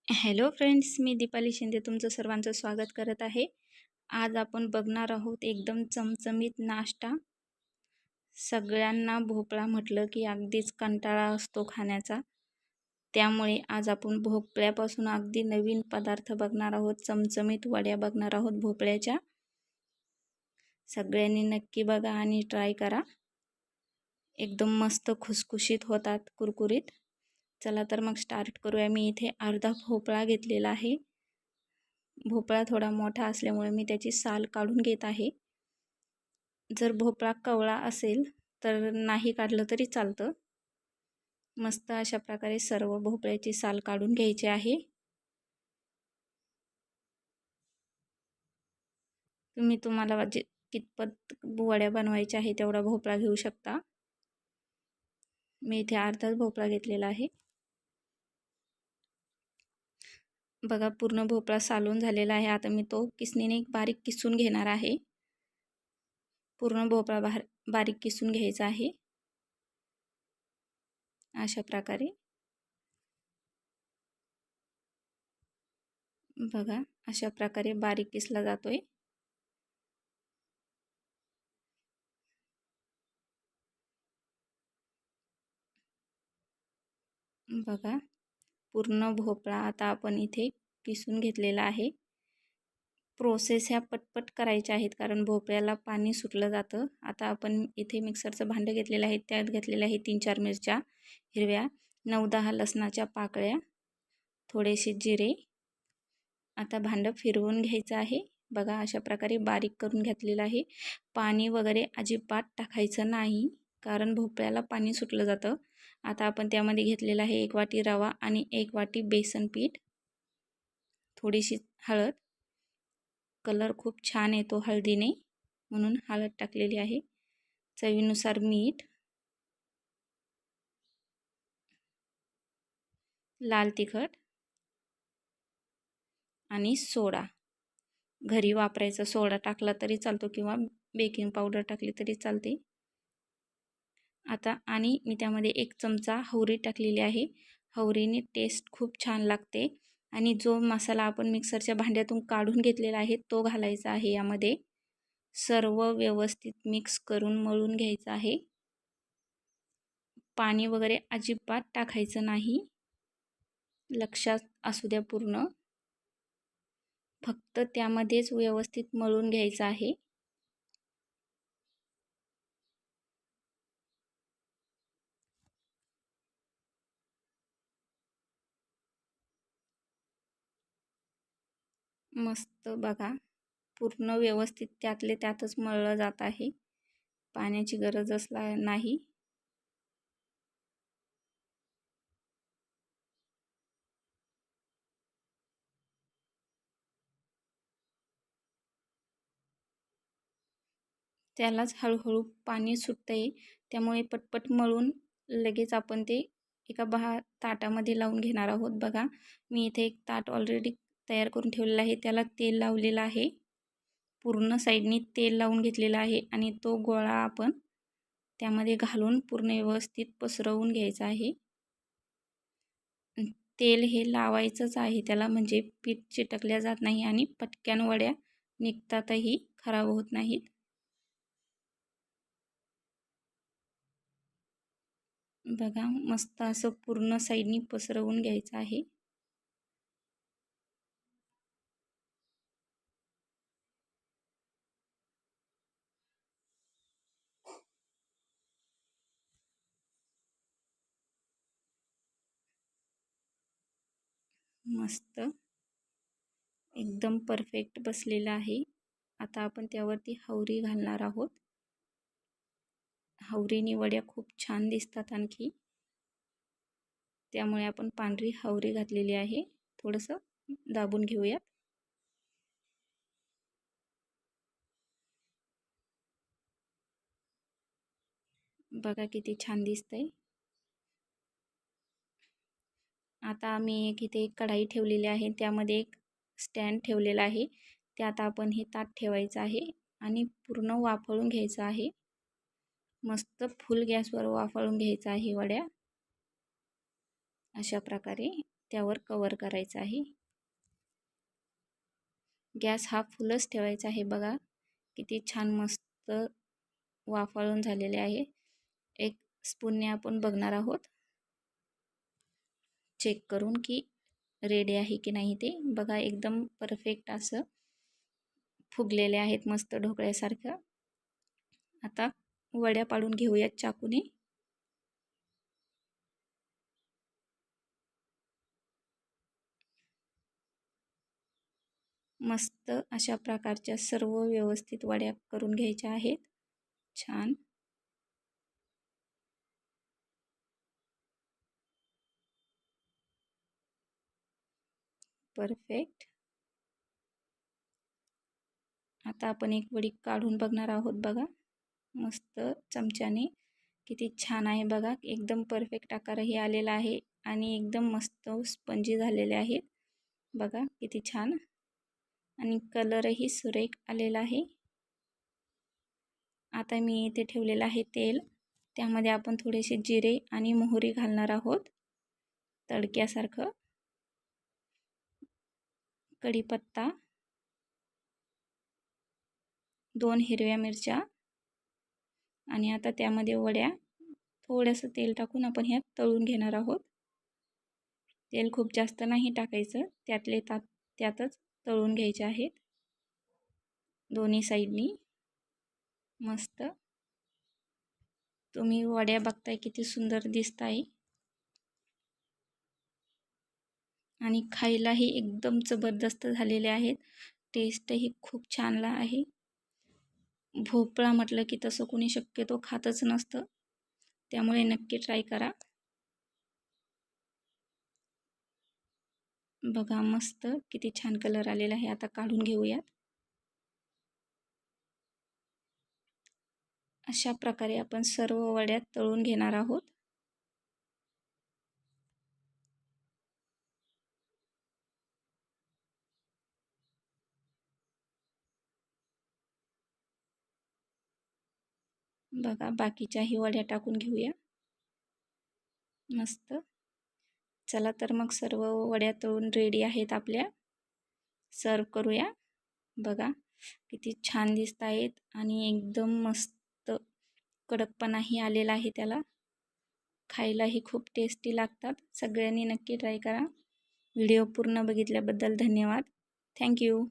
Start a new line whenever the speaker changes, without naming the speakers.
Hello friends, मी दीपाली शिंदे तुमचं सर्वांचं स्वागत करत आहे. आज आपण बघणार आहोत एकदम चमचमीत नाश्ता. सगळ्यांना भोपळा म्हटलं की अगदीच कंटाळा असतो खाण्याचा. त्यामुळे आज आपण भोपळ्यापासून अगदी नवीन पदार्थ बघणार आहोत. चमचमीत वड्या बघणार आहोत भोपळ्याच्या. सगळ्यांनी नक्की बघा आणि ट्राय करा. एकदम मस्त खुसखुशीत होतात, कुरकुरीत. चला तर मग स्टार्ट करूया. मी इथे अर्धा भोपळा घेतलेला आहे. भोपळा थोडा मोठा असल्यामुळे मी त्याची साल काढून घेत आहे. जर भोपळा कवळा असेल तर नाही काढलं तरी चालतं. मस्त अशा प्रकारे सर्व भोपळ्याची साल काढून घ्यायची आहे. तुम्हाला कितपत वड्या बनवायच्या आहे तेवढा भोपळा घेऊ शकता. मी इथे अर्धाच भोपळा घेतलेला आहे. बघा, पूर्ण भोपळा सालून झालेला आहे. आता मी तो किसणीने बारीक किसून घेणार आहे. पूर्ण भोपळा बारीक किसून घ्यायचा आहे. अशा प्रकारे बघा, अशा प्रकारे बारीक किसला जातोय. बघा, पूर्ण भोपळा आता आपण इथे किसून घेतलेला आहे. प्रोसेस ह्या पटपट करायच्या आहेत कारण भोपळ्याला पाणी सुटलं जातं. आता आपण इथे मिक्सरचं भांडं घेतलेलं आहे. त्यात घेतलेल्या आहे 3-4 मिरच्या हिरव्या, 9-10 लसणाच्या पाकळ्या, थोडेसे जिरे. आता भांडं फिरवून घ्यायचं आहे. बघा, अशा प्रकारे बारीक करून घेतलेलं आहे. पाणी वगैरे अजिबात टाकायचं नाही कारण भोपळ्याला पाणी सुटलं जातं. आता आपण त्यामध्ये घेतलेलं आहे 1 वाटी रवा आणि 1 वाटी बेसन पीठ, थोडीशी हळद. कलर खूप छान येतो हळदीने, म्हणून हळद टाकलेली आहे. चवीनुसार मीठ, लाल तिखट आणि सोडा. घरी वापरायचा सोडा टाकला तरी चालतो किंवा बेकिंग पावडर टाकली तरी चालते. आता आणि मी त्यामध्ये 1 चमचा हवरी टाकलेली आहे. हवरीने टेस्ट खूप छान लागते. आणि जो मसाला आपण मिक्सरच्या भांड्यातून काढून घेतलेला आहे तो घालायचा आहे यामध्ये. सर्व व्यवस्थित मिक्स करून मळून घ्यायचं आहे. पाणी वगैरे अजिबात टाकायचं नाही, लक्षात असू द्या पूर्ण. फक्त त्यामध्येच व्यवस्थित मळून घ्यायचं आहे. मस्त बघा, पूर्ण व्यवस्थित त्यातले त्यातच मळलं जात आहे. पाण्याची गरजच नाही. त्यालाच हळूहळू पाणी सुटते. त्यामुळे पटपट मळून लगेच आपण ते एका ताटामध्ये लावून घेणार आहोत. बघा, मी इथे एक ताट ऑलरेडी तयार करून ठेवलेलं आहे. त्याला तेल लावलेलं आहे. पूर्ण साईडनी तेल लावून घेतलेलं आहे आणि तो गोळा आपण त्यामध्ये घालून पूर्ण व्यवस्थित पसरवून घ्यायचा आहे. तेल हे लावायचंच आहे त्याला, म्हणजे पीठ चिटकल्या जात नाही आणि पटक्यान वड्या निघतातही, खराब होत नाहीत. बघा, मस्त असं पूर्ण साईडनी पसरवून घ्यायचं आहे. मस्त एकदम परफेक्ट बसलेला आहे. आता आपण त्यावरती हवरी घालणार आहोत. हवरीने वड्या खूप छान दिसतात आणखी, त्यामुळे आपण पांढरी हवरी घातलेली आहे. थोडंसं दाबून घेऊयात. बघा किती छान दिसतंय. आता मी इथे एक कढाई ठेवलेली आहे. त्यामध्ये एक स्टँड ठेवलेला आहे. त्यात आपण हे ताट ठेवायचं आहे आणि पूर्ण वाफळून घ्यायचं आहे. मस्त फुल गॅसवर वाफळून घ्यायचं आहे वड्या, अशा प्रकारे. त्यावर कवर करायचं आहे. गॅस हा फुलच ठेवायचा आहे. बघा किती छान मस्त वाफाळून झालेले आहे. एक स्पूनने आपण बघणार आहोत चेक करून की रेडी आहे की नाही ते. बघा एकदम परफेक्ट असं फुगलेले आहेत मस्त ढोकळ्यासारखं. आता वड्या पाडून घेऊयात चाकूने. मस्त अशा प्रकारच्या सर्व व्यवस्थित वड्या करून घ्यायच्या आहेत. छान परफेक्ट. आता आपण एक वडी काढून बघणार आहोत. बघा मस्त चमच्याने किती छान आहे. बघा एकदम परफेक्ट आकारही आलेला आहे आणि एकदम मस्त स्पंजी झालेले आहेत. बघा किती छान आणि कलरही सुरेख आलेला आहे. आता मी इथे ठेवलेलं आहे तेल. त्यामध्ये आपण थोडेसे जिरे आणि मोहरी घालणार आहोत तडक्यासारखं. कढीपत्ता, 2 हिरव्या मिरच्या आणि आता त्यामध्ये वड्या थोडंसं तेल टाकून आपण ह्यात तळून घेणार आहोत. तेल खूप जास्त नाही टाकायचं, त्यातच तळून घ्यायचे आहेत दोन्ही साईडनी. मस्त तुम्ही वड्या बघताय किती सुंदर दिसत आहे आणि खायलाही एकदम जबरदस्त झालेले आहेत. टेस्टही खूप छान आहे. भोपळा म्हटलं की तसं कोणी शक्यतो खातच नसतं, त्यामुळे नक्की ट्राय करा. बघा मस्त किती छान कलर आलेला आहे. आता काढून घेऊयात. अशा प्रकारे आपण सर्व वड्या तळून घेणार आहोत. बघा बाकीच्याही वड्या टाकून घेऊया. मस्त. चला तर मग सर्व वड्या तळून रेडी आहेत आपल्या. सर्व करूया. बघा किती छान दिसत आहेत आणि एकदम मस्त कडकपणाही आलेला आहे त्याला. खायलाही खूप टेस्टी लागतात. सगळ्यांनी नक्की ट्राय करा. व्हिडिओ पूर्ण बघितल्याबद्दल धन्यवाद. थँक्यू.